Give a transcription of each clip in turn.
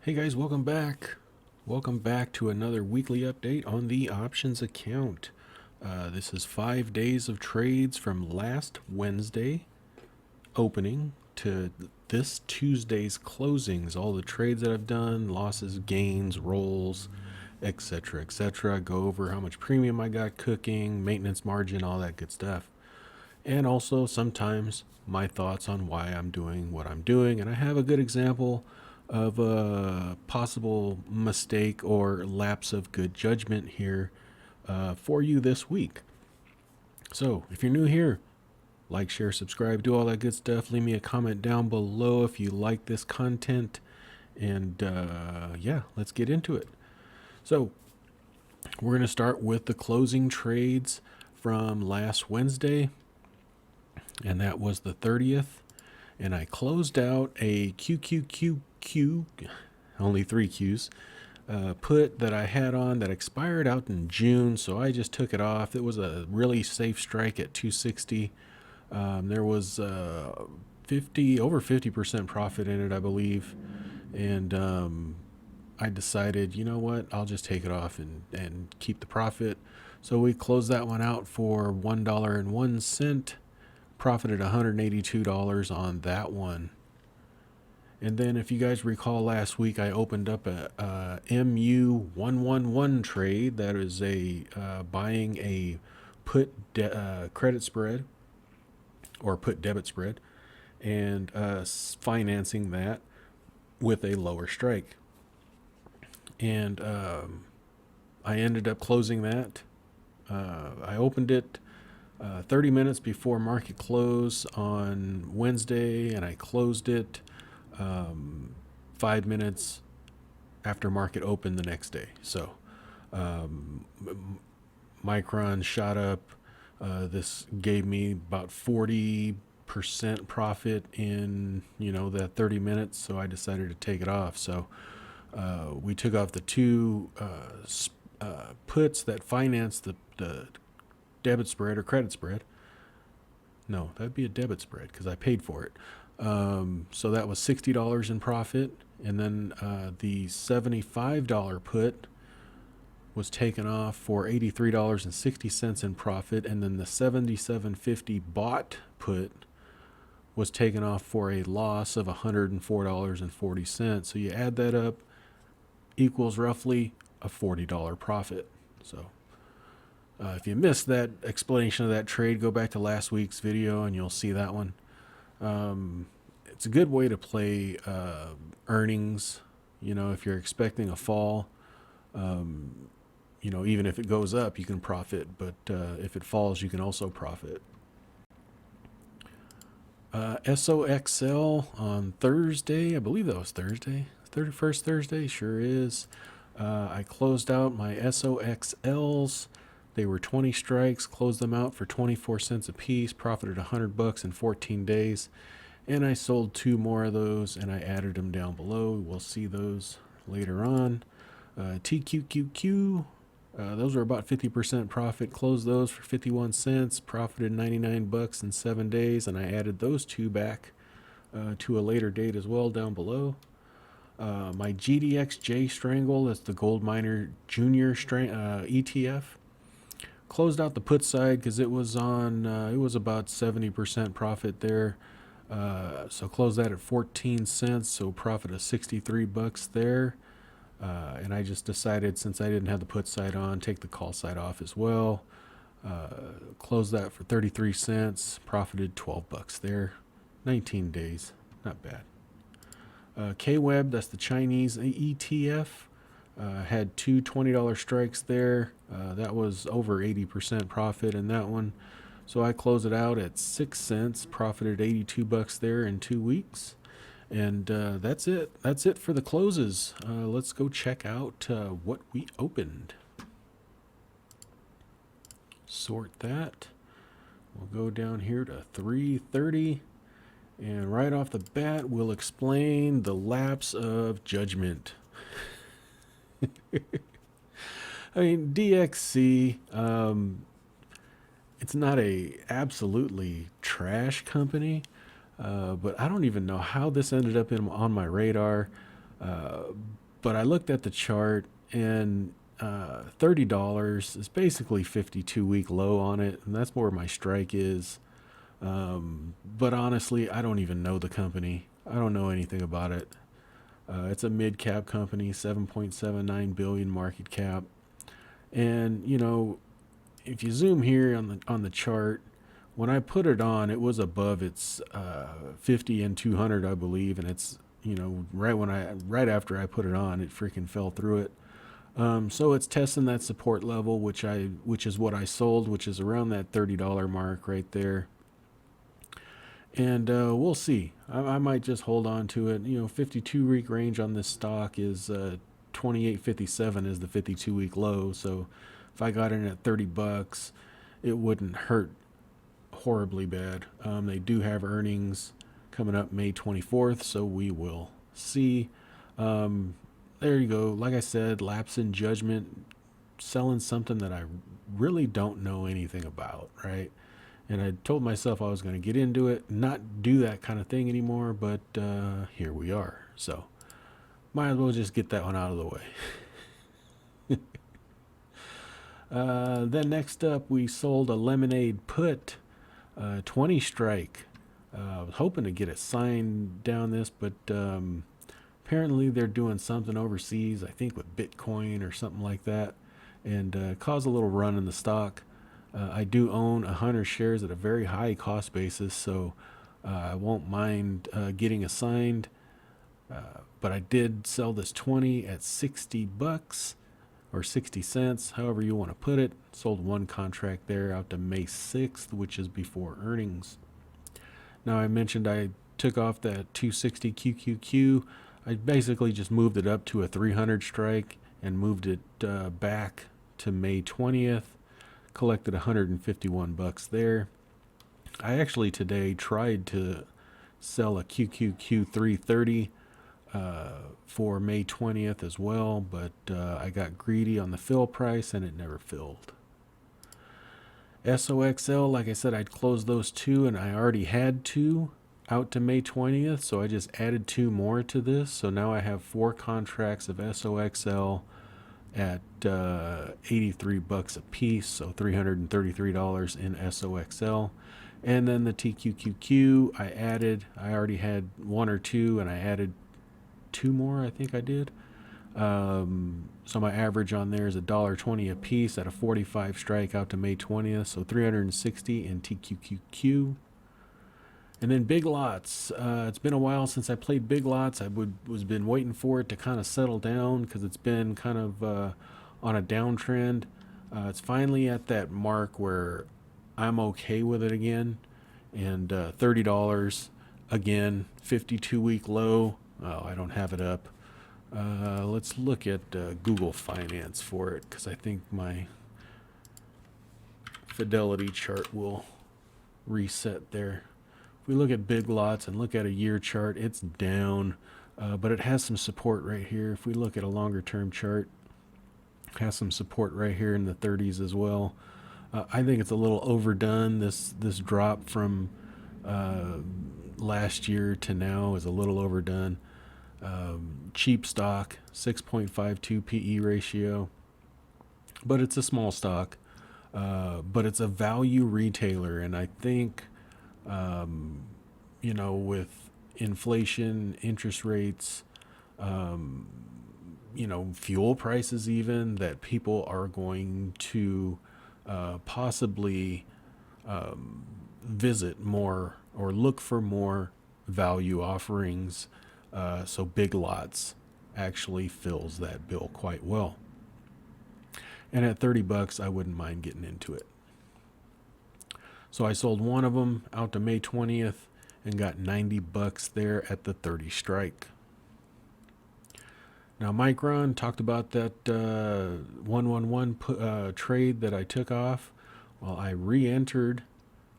Hey guys, welcome back. Welcome back to another weekly update on the options account. This is 5 days of trades from last Wednesday opening to this Tuesday's closings. All the trades that I've done, losses, gains, rolls, etc., etc. Go over how much premium I got cooking, maintenance margin, all that good stuff. And also sometimes my thoughts on why I'm doing what I'm doing. And I have a good example of a possible mistake or lapse of good judgment here for you this week. So if you're new here, like, share, subscribe, do all that good stuff. Leave me a comment down below if you like this content. And yeah, let's get into it. So we're going to start with the closing trades from last Wednesday, and that was the 30th. And I closed out a QQQQ, only 3 Qs, put that I had on that expired out in June, so I just took it off. It was a really safe strike at 260. There was over 50% profit in it, I believe. And I decided, you know what, I'll just take it off and keep the profit. So we closed that one out for $1.01. Profited $182 on that one. And then if you guys recall last week, I opened up a MU111 trade. That is a buying a put credit spread or put debit spread and financing that with a lower strike. And I ended up closing that. I opened it 30 minutes before market close on Wednesday, and I closed it 5 minutes after market open the next day. So Micron shot up. This gave me about 40% profit in that 30 minutes, so I decided to take it off. So we took off the two puts that financed the debit spread or credit spread. No, that'd be a debit spread because I paid for it. So that was $60 in profit. And then the $75 put was taken off for $83.60 in profit. And then the $77.50 bought put was taken off for a loss of $104.40. So you add that up, equals roughly a $40 profit. So if you missed that explanation of that trade, go back to last week's video and you'll see that one. It's a good way to play earnings. If you're expecting a fall, even if it goes up, you can profit. But if it falls, you can also profit. SOXL on Thursday. I believe that was Thursday. 31st Thursday. Sure is. I closed out my SOXLs. They were 20 strikes, closed them out for 24 cents a piece, profited $100 in 14 days. And I sold 2 more of those and I added them down below. We'll see those later on. TQQQ, those were about 50% profit. Closed those for 51 cents, profited $99 in 7 days. And I added those 2 back to a later date as well down below. My GDXJ Strangle, that's the Gold Miner Junior ETF. Closed out the put side because it was on, it was about 70% profit there. So closed that at 14 cents, so profit of $63 there. And I just decided, since I didn't have the put side on, take the call side off as well. Closed that for 33 cents, profited $12 there. 19 days, not bad. KWeb, that's the Chinese ETF. Had 2 $20 strikes there. That was over 80% profit in that one. So I closed it out at 6 cents, profited $82 there in 2 weeks. And that's it. That's it for the closes. Let's go check out what we opened. Sort that. We'll go down here to 330. And right off the bat, we'll explain the lapse of judgment. I mean, DXC, it's not a absolutely trash company, but I don't even know how this ended up on my radar. But I looked at the chart, and $30 is basically 52-week low on it, and that's where my strike is. But honestly, I don't even know the company. I don't know anything about it. It's a mid-cap company, 7.79 billion market cap. And if you zoom here on the chart, when I put it on, it was above its 50 and 200, I believe, and it's right after I put it on, it freaking fell through it. So it's testing that support level, which is what I sold, which is around that $30 mark right there. And we'll see. I might just hold on to it. 52-week range on this stock is 28.57 is the 52-week low. So if I got in at $30, it wouldn't hurt horribly bad. They do have earnings coming up May 24th, so we will see. There you go. Like I said, lapse in judgment, selling something that I really don't know anything about, right? And I told myself I was going to get into it, not do that kind of thing anymore, but here we are. So might as well just get that one out of the way. Then next up, we sold a lemonade put, 20 strike. I was hoping to get it signed down this, but apparently they're doing something overseas, I think with Bitcoin or something like that, and caused a little run in the stock. I do own 100 shares at a very high cost basis, so I won't mind getting assigned. But I did sell this 20 at $60 or 60 cents, however you want to put it. Sold one contract there out to May 6th, which is before earnings. Now, I mentioned I took off that 260 QQQ. I basically just moved it up to a 300 strike and moved it back to May 20th. Collected $151 there. I actually today tried to sell a QQQ 330 for May 20th as well, but I got greedy on the fill price and it never filled. SOXL, like I said, I'd closed those two, and I already had two out to May 20th, so I just added two more to this. So now I have 4 contracts of SOXL at $83 a piece, so $333 in SOXL. And then the TQQQ I already had 1 or 2, and I added 2 more, I think I did. So my average on there is $1.20 a piece at a 45 strike out to May 20th, so $360 in TQQQ. And then big lots. It's been a while since I played big lots. Was been waiting for it to kind of settle down because it's been kind of on a downtrend. It's finally at that mark where I'm okay with it again. And $30 again, 52-week low. Oh, I don't have it up. Let's look at Google Finance for it, because I think my Fidelity chart will reset there. If we look at big lots and look at a year chart, it's down, but it has some support right here. If we look at a longer term chart, it has some support right here in the 30s as well. I think it's a little overdone. This drop from last year to now is a little overdone. Cheap stock, 6.52 PE ratio, but it's a small stock, but it's a value retailer. And I think, with inflation, interest rates, fuel prices even, that people are going to possibly visit more or look for more value offerings. So big lots actually fills that bill quite well. And at $30, I wouldn't mind getting into it. So I sold one of them out to May 20th and got $90 there at the 30 strike. Now Micron, talked about that 111 trade that I took off. Well, I re-entered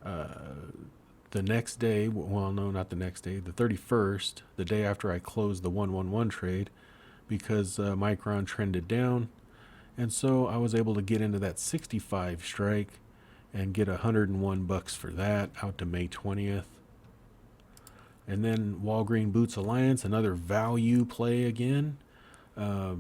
the next day. Well, no, not the next day, the 31st, the day after I closed the 111 trade, because Micron trended down. And so I was able to get into that 65 strike and get $101 for that out to May 20th. And then Walgreen Boots Alliance, another value play again. They're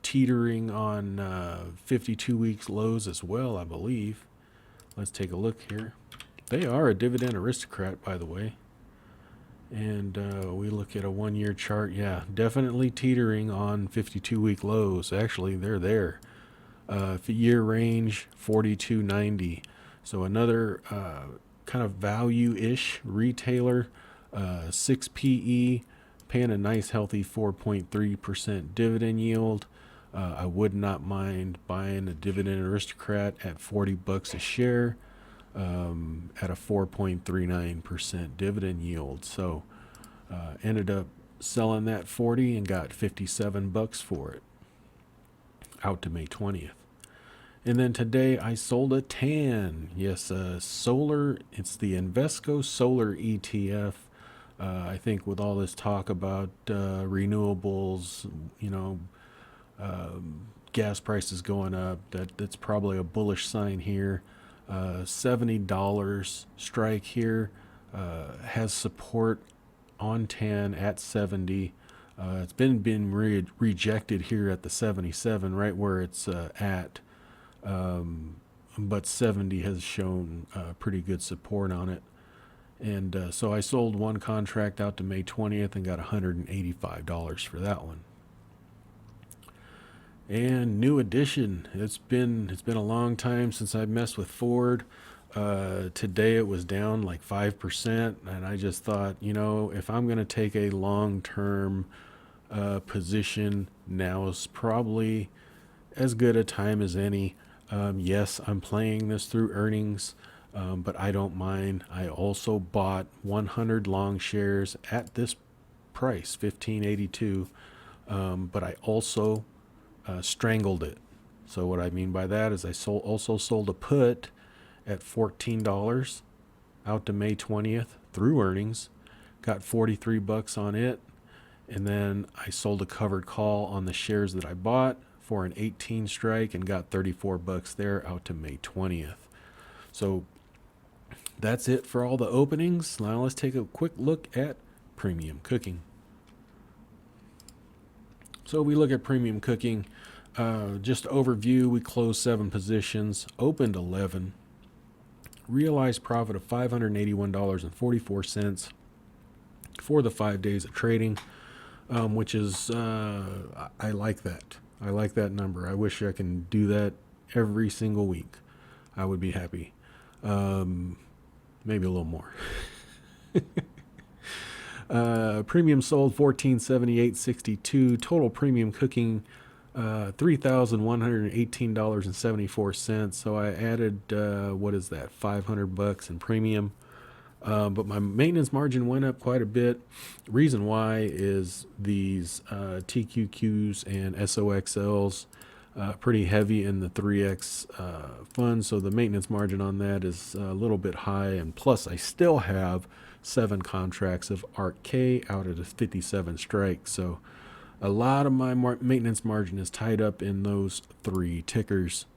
teetering on 52 weeks lows as well, I believe. Let's take a look here. They are a dividend aristocrat, by the way. And we look at a 1-year chart. Yeah, definitely teetering on 52-week lows. Actually, they're there. Year range 42.90. So another kind of value-ish retailer. 6 PE, paying a nice healthy 4.3% dividend yield. I would not mind buying a dividend aristocrat at $40 a share. At a 4.39% dividend yield. So ended up selling that 40 and got $57 for it out to May 20th. And then today I sold a TAN. Yes, solar. It's the Invesco Solar ETF. I think with all this talk about renewables, gas prices going up, that's probably a bullish sign here. $70 strike here, has support on TAN at 70. It's been rejected here at the 77, right where it's at. But 70 has shown pretty good support on it. And so I sold one contract out to May 20th and got $185 for that one. And new addition. It's been a long time since I messed with Ford. Today it was down like 5%, and I just thought, if I'm going to take a long-term position, now is probably as good a time as any. Yes, I'm playing this through earnings, but I don't mind. I also bought 100 long shares at this price, $15.82, but I also strangled it. So what I mean by that is I also sold a put at $14 out to May 20th through earnings, got $43 on it, and then I sold a covered call on the shares that I bought for an 18 strike and got $34 there out to May 20th. So that's it for all the openings. Now let's take a quick look at premium cooking. So we look at premium cooking. Just overview, we closed 7 positions, opened 11, realized profit of $581.44 for the 5 days of trading, which is, I like that. I like that number. I wish I can do that every single week. I would be happy. Maybe a little more. Premium sold $1478.62. Total premium cooking $3,118.74. So I added what is that? $500 in premium. But my maintenance margin went up quite a bit. Reason why is these TQQs and SOXLs pretty heavy in the 3X fund, so the maintenance margin on that is a little bit high, and plus I still have 7 contracts of ARK-K out at a 57 strike, so a lot of my maintenance margin is tied up in those 3 tickers,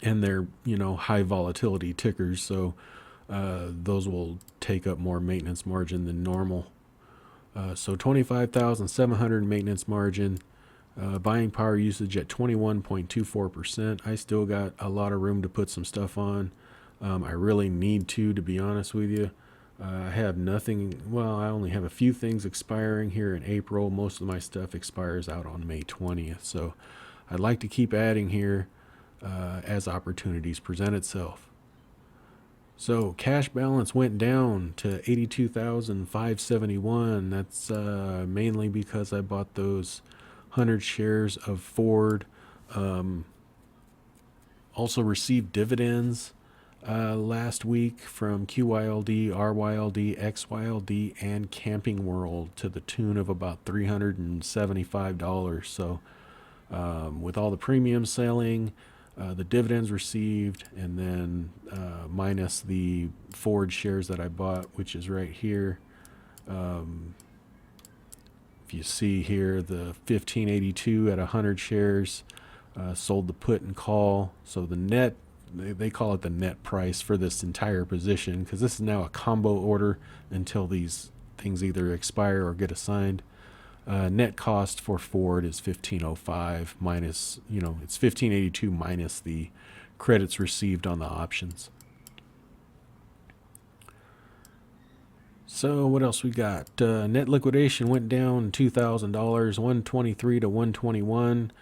and they're high volatility tickers, so those will take up more maintenance margin than normal. So 25,700 maintenance margin. Buying power usage at 21.24%. I still got a lot of room to put some stuff on. I really need to be honest with you. I have nothing. Well, I only have a few things expiring here in April. Most of my stuff expires out on May 20th. So I'd like to keep adding here as opportunities present itself. So cash balance went down to $82,571. That's mainly because I bought those 100 shares of Ford. Also received dividends last week from QYLD, RYLD, XYLD, and Camping World to the tune of about $375. So with all the premium selling, the dividends received, and then minus the Ford shares that I bought, which is right here. If you see here, the 1582 at 100 shares, sold the put and call. So the net they call it the net price for this entire position, because this is now a combo order until these things either expire or get assigned. Net cost for Ford is 1505 minus, it's 1582 minus the credits received on the options. So what else we got? Net liquidation went down $2,000, 123 to 121.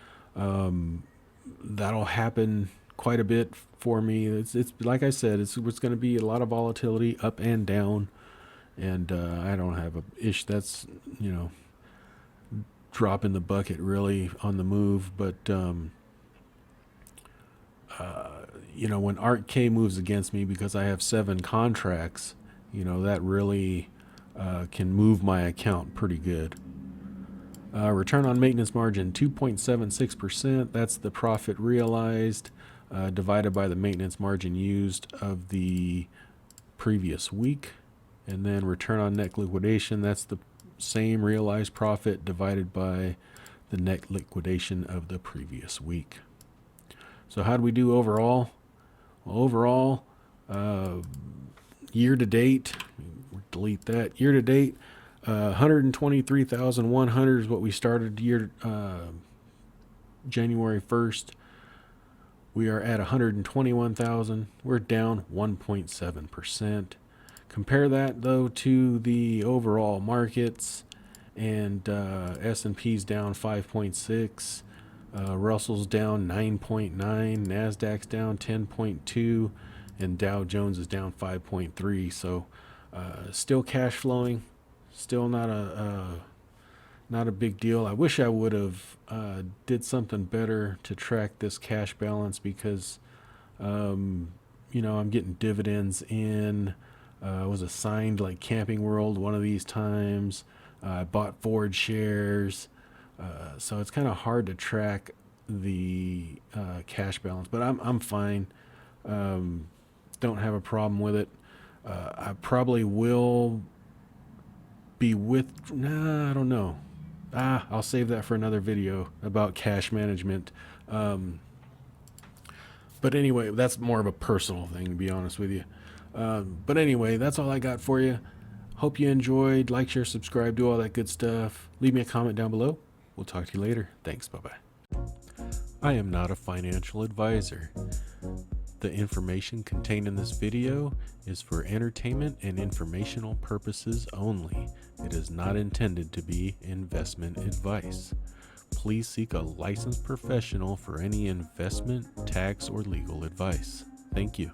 That'll happen quite a bit for me. It's like I said, it's going to be a lot of volatility up and down, and I don't have a ish that's drop in the bucket really on the move. But when Art K moves against me because I have 7 contracts, that really can move my account pretty good. Return on maintenance margin 2.76%. That's the profit realized divided by the maintenance margin used of the previous week. And then return on net liquidation, that's the same realized profit divided by the net liquidation of the previous week. So how do we do overall? Well, overall, year to date, delete that. Year to date, 123,100 is what we started January 1st. We are at 121,000. We're down 1.7%. Compare that though to the overall markets, and S&P's down 5.6, Russell's down 9.9, Nasdaq's down 10.2, and Dow Jones is down 5.3. So still cash flowing, still not a big deal. I wish I would have did something better to track this cash balance, because I'm getting dividends in. I was assigned like Camping World one of these times. I bought Ford shares, so it's kind of hard to track the cash balance. But I'm fine. Don't have a problem with it. I probably will be I don't know. I'll save that for another video about cash management. But anyway, that's more of a personal thing, to be honest with you. But anyway, that's all I got for you. Hope you enjoyed. Like, share, subscribe, do all that good stuff. Leave me a comment down below. We'll talk to you later. Thanks. Bye-bye. I am not a financial advisor. The information contained in this video is for entertainment and informational purposes only. It is not intended to be investment advice. Please seek a licensed professional for any investment, tax, or legal advice. Thank you.